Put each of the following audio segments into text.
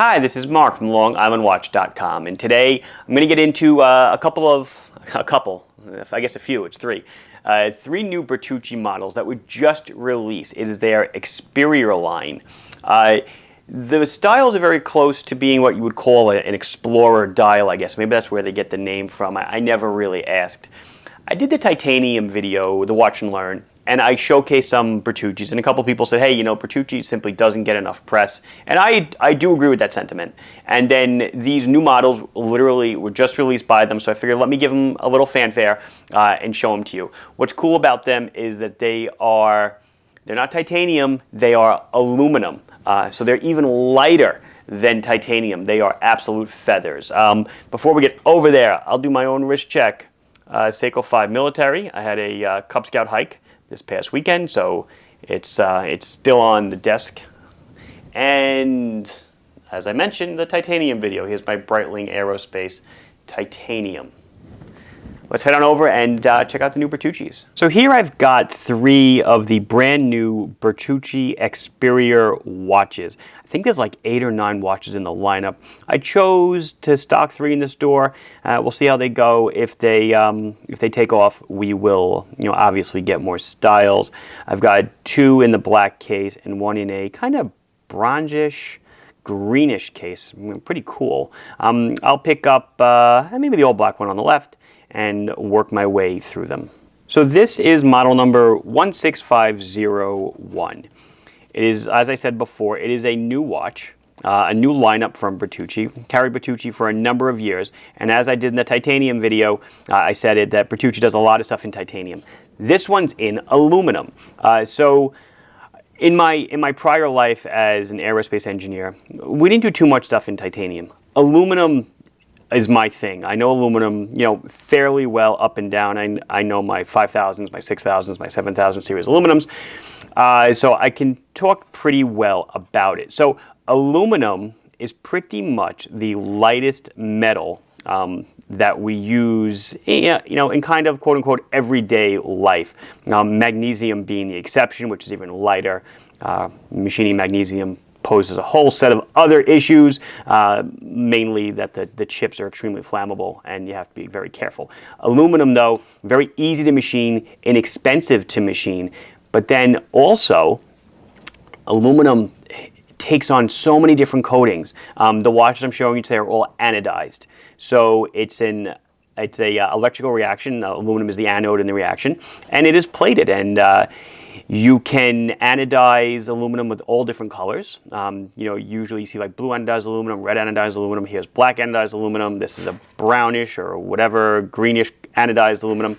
Hi, this is Mark from LongIslandWatch.com, and today I'm going to get into a few, it's three. Three new Bertucci models that were just released. It is their Experior line. The styles are very close to being what you would call an Explorer dial, I guess. Maybe that's where they get the name from. I never really asked. I did the titanium video, the Watch and Learn, and I showcased some Bertucci's, and a couple people said, hey, you know, Bertucci simply doesn't get enough press. And I do agree with that sentiment. And then these new models literally were just released by them, so I figured let me give them a little fanfare and show them to you. What's cool about them is that they're not titanium, they are aluminum. So they're even lighter than titanium. They are absolute feathers. Before we get over there, I'll do my own wrist check. Seiko 5 military. I had a Cub Scout hike this past weekend, so it's still on the desk. And as I mentioned, the titanium video. Here's my Breitling Aerospace titanium. Let's head on over and check out the new Bertucci's. So here I've got three of the brand new Bertucci Experior watches. I think there's like 8 or 9 watches in the lineup. I chose to stock 3 in the store. We'll see how they go. If they take off, we will, obviously get more styles. I've got 2 in the black case and 1 in a kind of bronzish, greenish case. Pretty cool. I'll pick up maybe the old black one on the left and work my way through them. So this is model number 16501. It is, as I said before, it is a new watch, a new lineup from Bertucci. Carried Bertucci for a number of years, and as I did in the titanium video, I said that Bertucci does a lot of stuff in titanium. This one's in aluminum. So in my prior life as an aerospace engineer, we didn't do too much stuff in titanium. Aluminum is my thing. I know aluminum, fairly well up and down. I know my 5000s, my 6000s, my 7000 series aluminums. So I can talk pretty well about it. So aluminum is pretty much the lightest metal that we use, in kind of quote unquote everyday life. Magnesium being the exception, which is even lighter. Machining magnesium poses a whole set of other issues, mainly that the chips are extremely flammable and you have to be very careful. Aluminum, though, very easy to machine, inexpensive to machine, but then also aluminum takes on so many different coatings. The watches I'm showing you today are all anodized. So it's a electrical reaction. Aluminum is the anode in the reaction, and it is plated. And you can anodize aluminum with all different colors. Usually you see like blue anodized aluminum, red anodized aluminum. Here's black anodized aluminum. This is a brownish or whatever greenish anodized aluminum.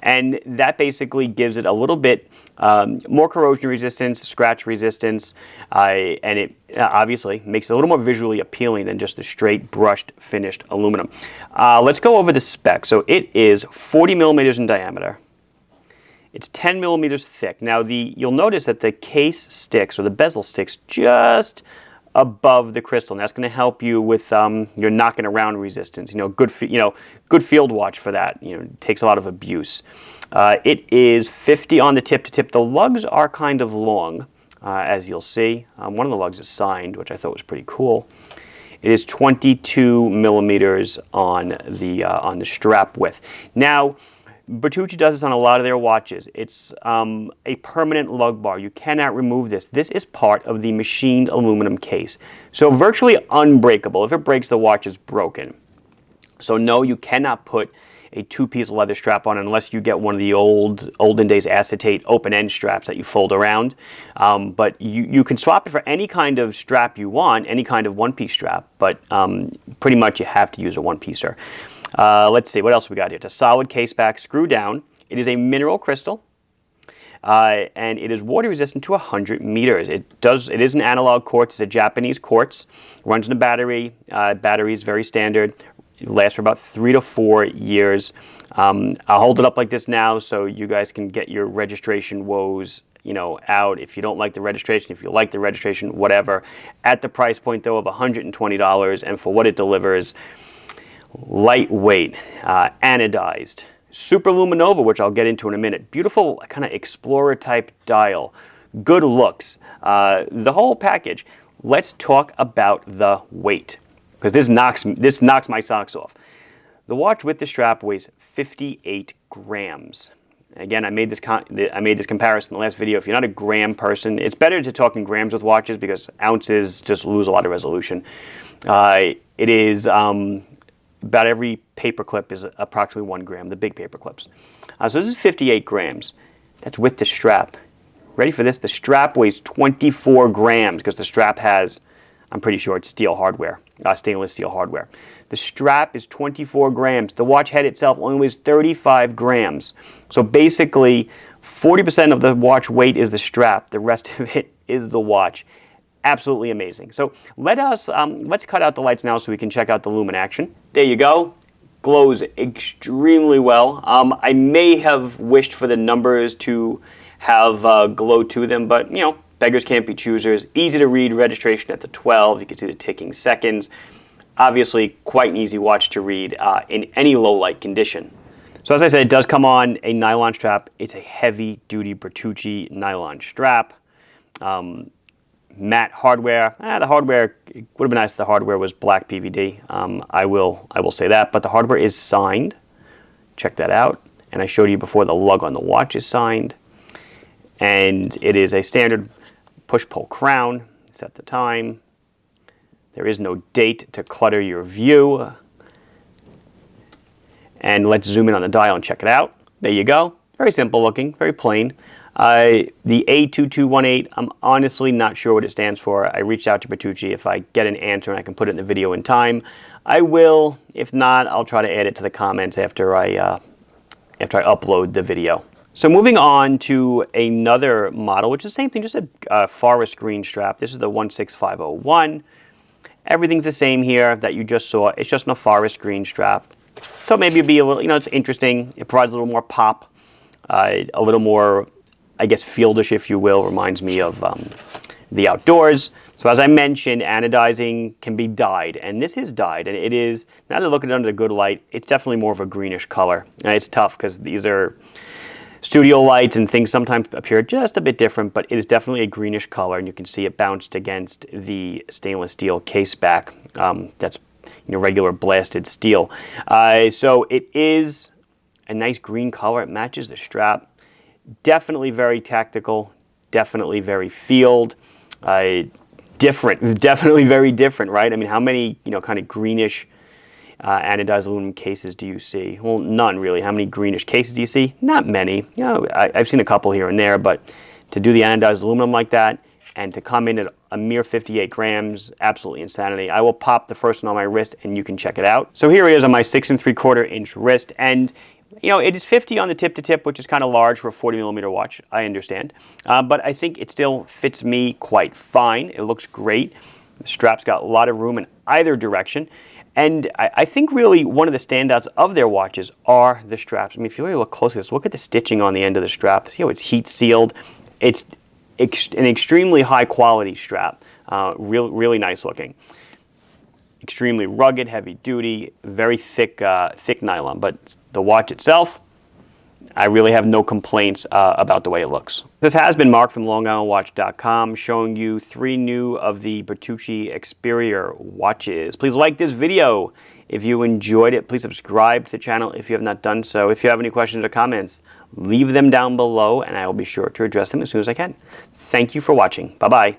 And that basically gives it a little bit more corrosion resistance, scratch resistance, and it obviously makes it a little more visually appealing than just the straight brushed finished aluminum. Let's go over the specs. So it is 40 millimeters in diameter. It's 10 millimeters thick. Now you'll notice that the case sticks, or the bezel sticks, just above the crystal. And that's going to help you with your knocking around resistance. Good field watch for that. It takes a lot of abuse. It is 50 on the tip to tip. The lugs are kind of long, as you'll see. One of the lugs is signed, which I thought was pretty cool. It is 22 millimeters on the strap width. Now, Bertucci does this on a lot of their watches. It's a permanent lug bar. You cannot remove this. This is part of the machined aluminum case. So virtually unbreakable. If it breaks, the watch is broken. So no, you cannot put a 2-piece leather strap on unless you get one of the olden days acetate open-end straps that you fold around. But you can swap it for any kind of strap you want, any kind of 1-piece strap, but pretty much you have to use a 1-piecer. Let's see, what else we got here? It's a solid case back, screw down. It is a mineral crystal, and it is water resistant to 100 meters. It is an analog quartz. It's a Japanese quartz. Runs in a battery. Battery is very standard. It lasts for about 3 to 4 years. I'll hold it up like this now so you guys can get your registration woes out. If you don't like the registration, if you like the registration, whatever. At the price point, though, of $120, and for what it delivers, lightweight, anodized, super luminova, which I'll get into in a minute. Beautiful kind of Explorer type dial. Good looks. The whole package. let's talk about the weight, because this knocks my socks off. The watch with the strap weighs 58 grams. Again, I made this comparison in the last video. If you're not a gram person, it's better to talk in grams with watches because ounces just lose a lot of resolution. It is about every paper clip is approximately 1 gram, the big paper clips. So this is 58 grams. That's with the strap. Ready for this? The strap weighs 24 grams because the strap has, I'm pretty sure it's steel hardware, stainless steel hardware. The strap is 24 grams. The watch head itself only weighs 35 grams. So basically, 40% of the watch weight is the strap. The rest of it is the watch. Absolutely amazing. So let's cut out the lights now so we can check out the Lume Action. There you go. Glows extremely well. I may have wished for the numbers to have glow to them, but you know, beggars can't be choosers. Easy to read registration at the 12. You can see the ticking seconds. Obviously, quite an easy watch to read in any low light condition. So as I said, it does come on a nylon strap. It's a heavy duty Bertucci nylon strap. Matte hardware. The hardware, it would have been nice if the hardware was black PVD. I will say that, but the hardware is signed. Check that out. And I showed you before the lug on the watch is signed. And it is a standard push-pull crown. Set the time. There is no date to clutter your view. And let's zoom in on the dial and check it out. There you go. Very simple looking, very plain. The A2218, I'm honestly not sure what it stands for. I reached out to Bertucci. If I get an answer and I can put it in the video in time, I will. If not, I'll try to add it to the comments after I upload the video. So moving on to another model, which is the same thing, just a forest green strap. This is the 16501. Everything's the same here that you just saw. It's just in a forest green strap. So maybe it'd be a little, you know, it's interesting. It provides a little more pop, a little more, I guess, fieldish, if you will. Reminds me of the outdoors. So as I mentioned, anodizing can be dyed, and this is dyed, and it is, now that I look at it under the good light, it's definitely more of a greenish color. And it's tough because these are studio lights and things sometimes appear just a bit different, but it is definitely a greenish color, and you can see it bounced against the stainless steel case back. That's, you know, regular blasted steel. So it is a nice green color. It matches the strap. Definitely very tactical. Definitely very field. Different. Definitely very different, right? I mean, how many, you know, kind of greenish anodized aluminum cases do you see? Well, none really. How many greenish cases do you see? Not many. You know, I've seen a couple here and there, but to do the anodized aluminum like that and to come in at a mere 58 grams, absolutely insanity. I will pop the first one on my wrist and you can check it out. So here it is on my 6 3/4 inch wrist, and you know, it is 50 on the tip to tip, which is kind of large for a 40mm watch, I understand. But I think it still fits me quite fine. It looks great. The strap's got a lot of room in either direction. And I think really one of the standouts of their watches are the straps. I mean, if you really look closely, look at the stitching on the end of the strap. You know, it's heat sealed. It's an extremely high quality strap. Really nice looking. Extremely rugged, heavy duty, very thick nylon. But the watch itself, I really have no complaints about the way it looks. This has been Mark from LongIslandWatch.com showing you 3 new of the Bertucci Experior watches. Please like this video if you enjoyed it. Please subscribe to the channel if you have not done so. If you have any questions or comments, leave them down below and I will be sure to address them as soon as I can. Thank you for watching. Bye-bye.